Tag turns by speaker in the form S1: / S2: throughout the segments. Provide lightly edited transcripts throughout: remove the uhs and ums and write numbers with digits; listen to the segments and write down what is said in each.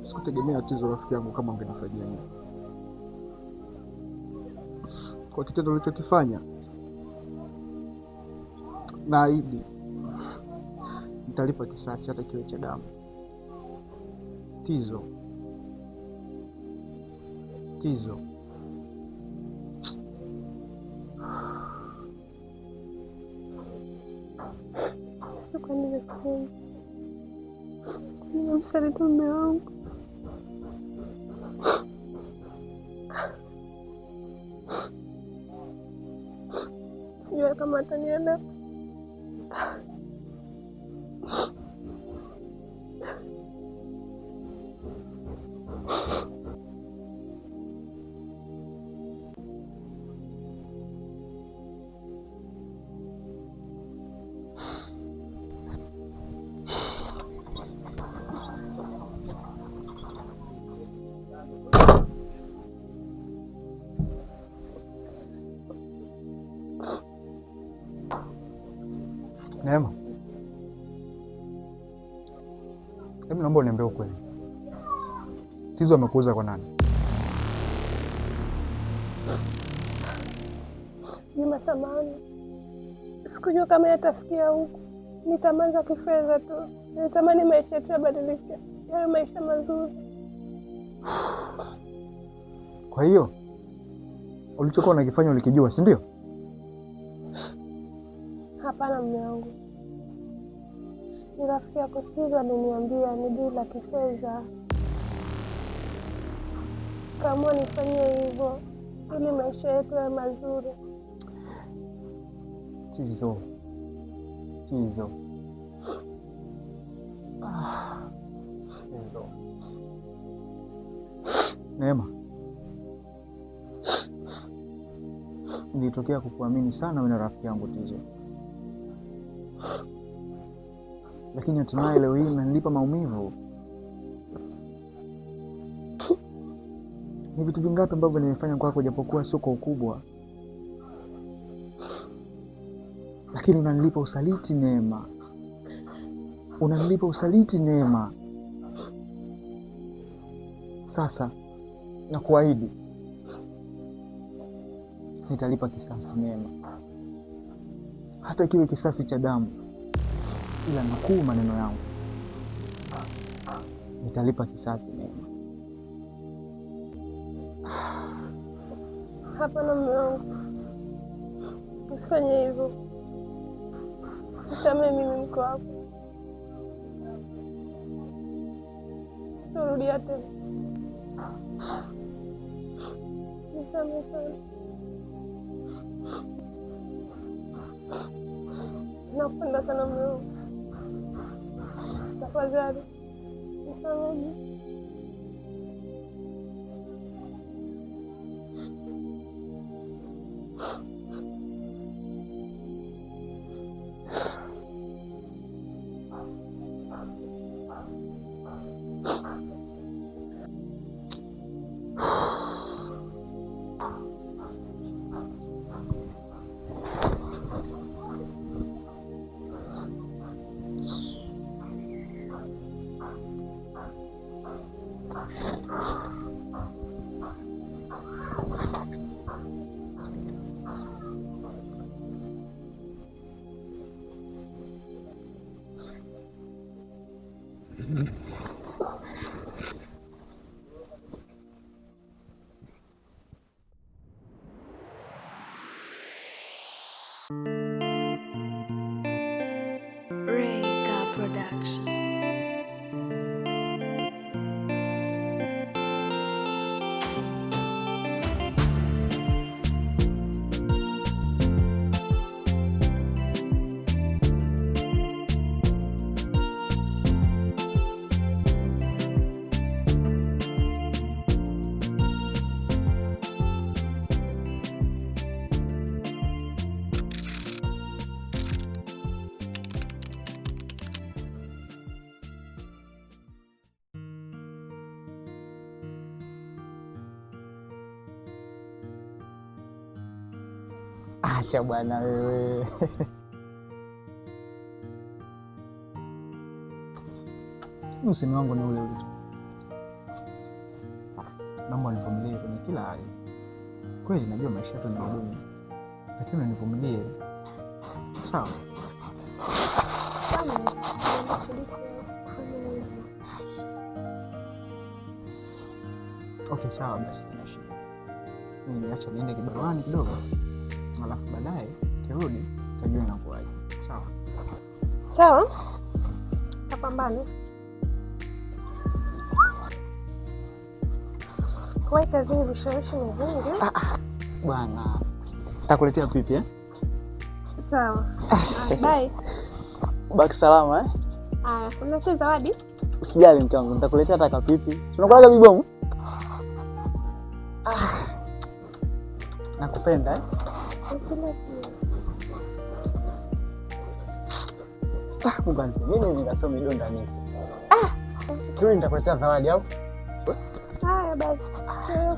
S1: Sikutegemea Tizo rafiki yangu kama ungenifanyia hivi. Kwa kitendo ulichokifanya, naahidi nitalipa kisasi hata kiwe cha damu. Tizo.
S2: Kwa nini kufanya? Nimemsaliti mume wangu. Sijui kama atanielewa.
S1: Neema, hebu naomba uniambie ukweli. Tizo amekuuza kwa nani?
S2: Juma, samahani. Sikujua kama yatafikia huku. Ni tamaa za kifedha tu. Nilitamani maisha yetu yabadilike, yawe maisha mazuri.
S1: Kwa hiyo ulichokuwa unakifanya ulikijua, si ndio?
S2: Hapana mume wangu. Ni rafiki yako Tizo aliniambia ni dili la kifedha. Kaamua nifanyie hivyo ili maisha yetu yawe mazuri.
S1: Tizo. Neema, nilitokea kukuamini sana wewe na rafiki yangu Tizo, lakini hatimaye leo hii unanilipa maumivu. Ni vitu vingapi ambavyo nimefanya kwako japokuwa sio kwa ukubwa, lakini unanilipa usaliti Neema. Unanilipa usaliti Neema. Sasa nakuahidi nitalipa kisasi Neema, hata kiwe kisasi cha damu, ila nakuu maneno yangu, nitalipa kisasi Neema.
S2: Hapana mume wangu, usifanye hivyo. Nisamehe, mimi mko hapo. Sitarudia tena. Nisamehe sana. Nakupenda sana mume wangu. Tafadhali nisamehe.
S3: Reka Production.
S1: Asha bwana wewe. Usemi wangu ni ule ule tu. usijali. Kweli najua maisha yetu ni magumu, lakini univumilie. Sawa? Okay, sawa basi. Acha niende kibaruani kidogo, alafu baadaye kirudi tajua inakuwaje. Sawa?
S2: Sawa, kapambane. Kwa kazini vishawishi ni vingi.
S1: Bwana, nitakuletea pipi
S2: Sawa. Bye.
S1: Baki salama
S2: Kuna si zawadi?
S1: Usijali mke wangu, nitakuletea hata kapipi. Tunakulaga bibomu? Nakupenda Mbona mimi nikasoma midonda nini? Kile nitakuletea zawadi au?
S2: Haya basi.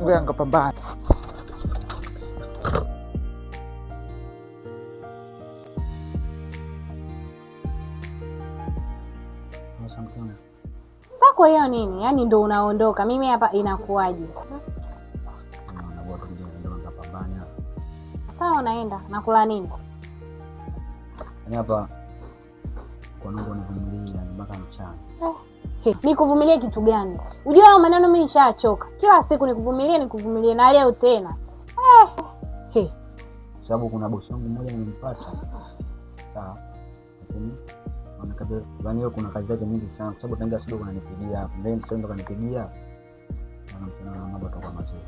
S1: Ngoja ngapambane.
S3: Sasa kwa hiyo nini? Yaani ndo unaondoka. Mimi hapa inakuwaje? Sawa, unaenda. Nakula nini?
S1: Hapa kwa nini nivumilie mpaka mchana?
S3: Nikuvumilie kitu gani? Unajua hao maneno mimi nishachoka. Kila siku nikuvumilie na leo tena.
S1: Sababu kuna bosi wangu mmoja nimempata. Sawa. Lakini kuna kazi yake nyingi sana. Kwa sababu tangia asubuhi ananipigia hapo. Ndio sasa ndo kanipigia. Na mambo toka mazuri.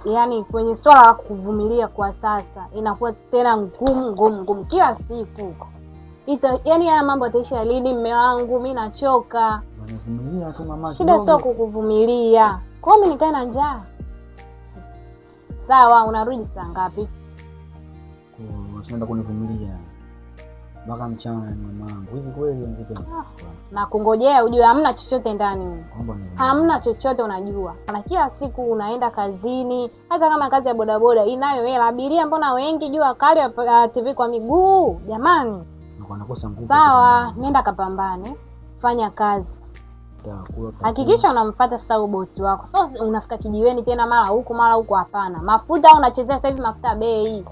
S3: Yaani kwenye swala la kuvumilia kwa sasa inakuwa tena ngumu kila siku. Yaani haya mambo yataisha lini mume wangu? Mimi nachoka.
S1: Univumilia tu mama.
S3: Shida sio kukuvumilia. Kwa mimi nikae na njaa. Sawa, unarudi saa ngapi?
S1: Unashinda kunivumilia mpaka mchana mamangu. Hivi kweli unataka?
S3: Na kungojea ujue hamna chochote ndani. Hamna chochote unajua. Na kila siku unaenda kazini, hata kama kazi ya bodaboda inayo hela. Abiria mbona wengi jua kali ya TV kwa miguu? Jamani.
S1: Nakosa nguvu.
S3: Sawa, nenda kapambane. Fanya kazi. Hakikisha unamfuata sasa bosi wako. Sio unafika kijiweni tena mara huku hapana. Mafuta unachezea sasa hivi mafuta bei.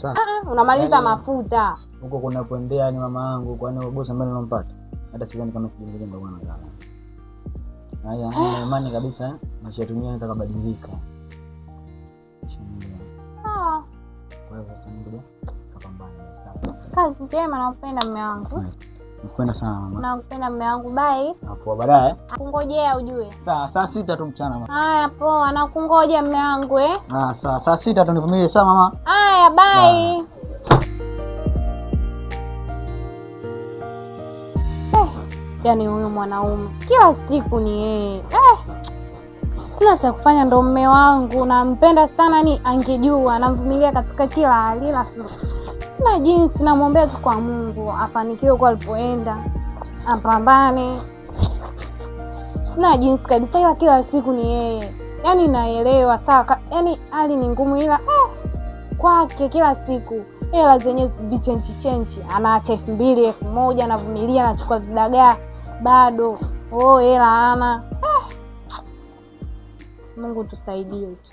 S1: Sawa.
S3: Unamaliza mafuta.
S1: Huko kuna kuendea ni mama yangu, kwani bosi ambaye ninampata. Hata sidhani kama kijiji ndio bwana sana. Haya, imani kabisa maisha yetu yenyewe yatakabadilika.
S3: Sawa.
S1: Kwa hiyo sasa ngoja kapambane.
S3: Kazi njema, nakupenda mume wangu.
S1: Nakupenda sana mama.
S3: Nakupenda mume wangu, bye.
S1: Hapo baadaye.
S3: Kungojea ujue.
S1: Sawa, saa 6 tu mchana mama.
S3: Haya poa, nakungoja mume wangu
S1: sawa, saa 6 tu nivumilie sawa mama.
S3: Haya, bye. Yaani huyu mwanaume kila siku ni yeye. Sina cha kufanya, ndo mume wangu, nampenda sana, ni angejua namvumilia katika kila hali, sina jinsi, namwombea tu kwa Mungu afanikiwe kwa alipoenda, apambane. Sina jinsi kabisa, ila kila siku ni yeye. Yaani naelewa sawa, yaani hali ni ngumu, ila kwake kila siku hela zenye vichenchi anaacha 2000 1000 anavumilia, anachukua vidagaa bado hela hana. Mungu tusaidie tu.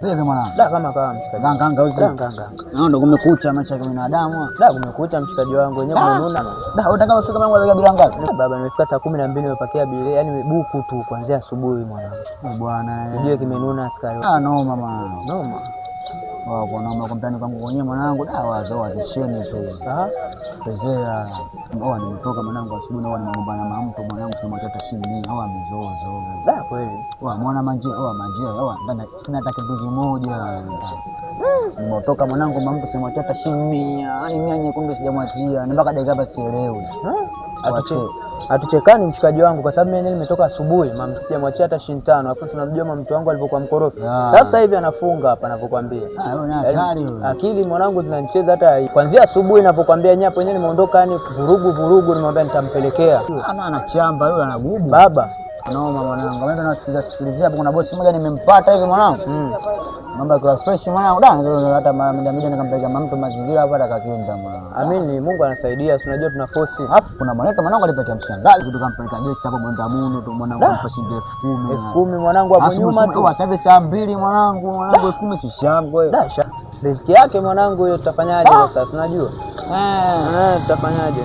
S1: Wewe mwana.
S4: Da kama mshikaji.
S1: Ganga uzi.
S4: Ganga.
S1: Ndo kumekucha maisha ya binadamu.
S4: Da kumekucha mshikaji wangu, wenyewe kunununa.
S1: Da unataka ufike mwanangu za bila ngapi?
S4: Baba nimefika saa 12 nimepakia bile, yani buku tu kuanzia asubuhi mwanangu.
S1: Bwana
S4: unajua kimenuna askari.
S1: No mama.
S4: Noma.
S1: Kwa naomba kumpani kwangu wenyewe mwanangu, dawa wazisheni tu. Pezea. Nimetoka mwanangu asubuhi na nimegombana na mtu mwanangu kwa mtoto shini au amezozo.
S4: Da kweli.
S1: Muona manjia ndani sina hata kitu kimoja. Nimetoka mwanangu mambo sema mtoto shini. Yaani mimi nyekundu sijamwachia. Ni mpaka dakika hapa sielewi.
S4: Hatuchekani mshikaji wangu kwa sababu mimi nimetoka asubuhi, mama sijamwachia hata shilingi 5. Hapo tunamjua mama mtu wangu alipokuwa mkorofi. Sasa hivi anafunga hapa ninapokuambia.
S1: Wewe ni hatari wewe.
S4: Akili mwanangu zinanicheza hata kuanzia asubuhi ninapokuambia nyapo yenyewe nimeondoka, yani vurugu nimwambia nitampelekea.
S1: Anachamba yule anagubu.
S4: Baba,
S1: Naoma mwanangu. Mimi ndo nasikilizia hapo kuna bosi mmoja nimempata hivi mwanangu. Mambo kwa fresh mwanangu. Hata mida nikampeleka mtu mazingira hapa akakinda mwanangu.
S4: Amini Mungu anasaidia, tunajua tuna force.
S1: Hapo kuna mwanangu mwanangu alipatia mshangazi kutoka kampeleka guest hapo mwenda muno tu mwanangu kwa shilingi 10,000.
S4: 10,000 mwanangu hapo nyuma tu.
S1: Sasa hivi saa 2 mwanangu 10,000 si shangwe.
S4: Dasha. Riziki yake mwanangu hiyo tutafanyaje sasa tunajua. Tutafanyaje?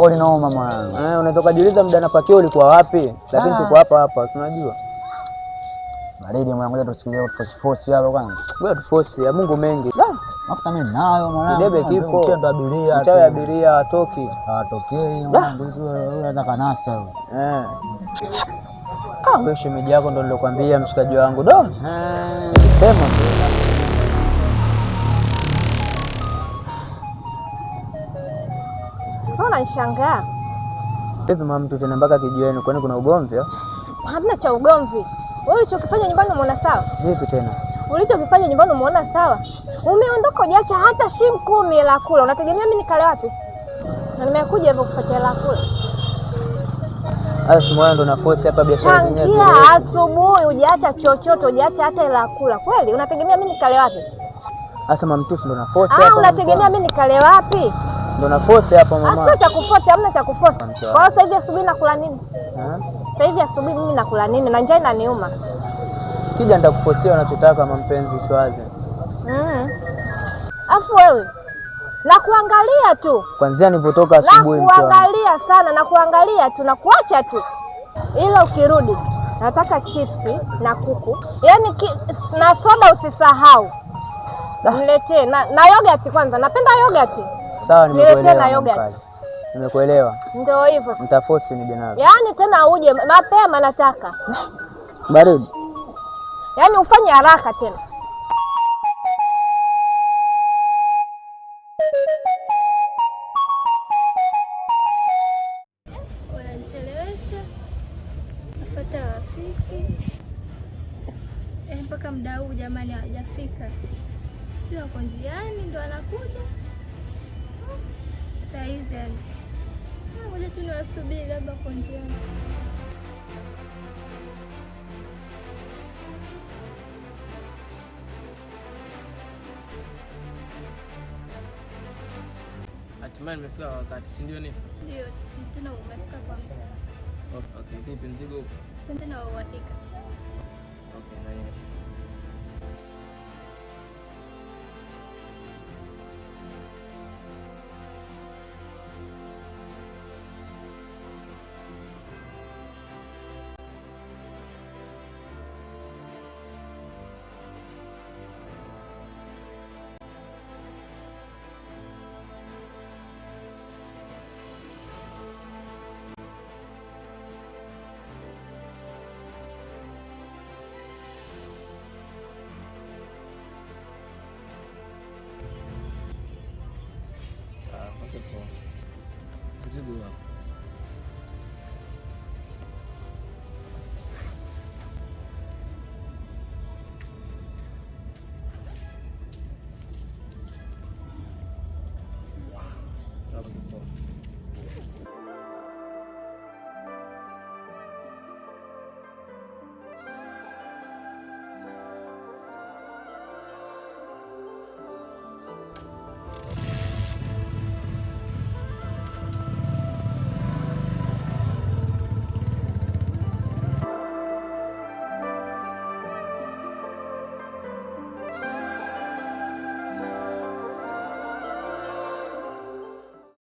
S1: Wali naoma mwanangu.
S4: Unaweza kujiuliza muda napakia ulikuwa wapi? Lakini tuko hapa tunajua.
S1: Baridi mwanangu tusikilie force hapo kwanza.
S4: Wewe tu force ya Mungu mengi.
S1: Mafuta mimi nayo mwanangu.
S4: Debe kipo.
S1: Mchendo abiria.
S4: Mchawi abiria hatoki.
S1: Hatokei mwanangu huyo anataka nasa huyo.
S4: Wewe shemeji yako ndo nilokuambia mshikaji wangu do. Nilisema
S3: Unanishangaa.
S4: hivi mama mtu tena mpaka kijiweni kwani kuna ugomvi?
S3: Hamna cha ugomvi. Wewe ulichokifanya nyumbani umeona sawa?
S4: Vipi tena?
S3: Ulichokifanya nyumbani umeona sawa? Umeondoka hujaacha hata shilingi 10 la kula. Unategemea mimi nikale wapi? Na nimekuja hivyo kufuatia la kula.
S4: Sasa mwana ndo na force hapa biashara zenyewe.
S3: Tangia asubuhi hujaacha chochote, hujaacha hata la kula. Kweli unategemea mimi nikale wapi?
S4: Sasa mama mtu ndo na force hapa.
S3: Unategemea mimi nikale wapi?
S4: Ndo na force hapa mama.
S3: Sio cha kuforce, hamna cha kuforce. Kwa hiyo sasa hivi asubuhi nakula nini? Sasa hivi asubuhi mimi nakula nini? Na njaa inaniuma.
S4: Kija nitakuforce unachotaka mama mpenzi Shwazi.
S3: Afu wewe nakuangalia tu.
S4: Kwanza nilipotoka asubuhi mtu.
S3: Nakuangalia sana, nakuangalia tu na kuacha tu. Ila ukirudi nataka chipsi na kuku. Yaani na soda usisahau. Niletee na yogurt kwanza. Napenda yogurt.
S4: Sawa nimekuelewa. Nimekuelewa.
S3: Ndio hivyo.
S4: Nitaforce nije nazo.
S3: Yaani tena uje mapema nataka.
S4: Baridi.
S3: Yaani ufanye haraka tena.
S2: Wananichelewesha. Nafuata rafiki. Mpaka muda huu jamani hawajafika. Sio wako njiani ndo anakuja. Saa hizi yani. Ngoja tu niwasubiri labda kwa njiani.
S5: Hatimaye nimefika wakati, si ndio?
S2: Ndio, tena umefika kwa muda.
S5: Okay, vipi mzigo?
S2: Tena uhakika.
S5: Okay, nice.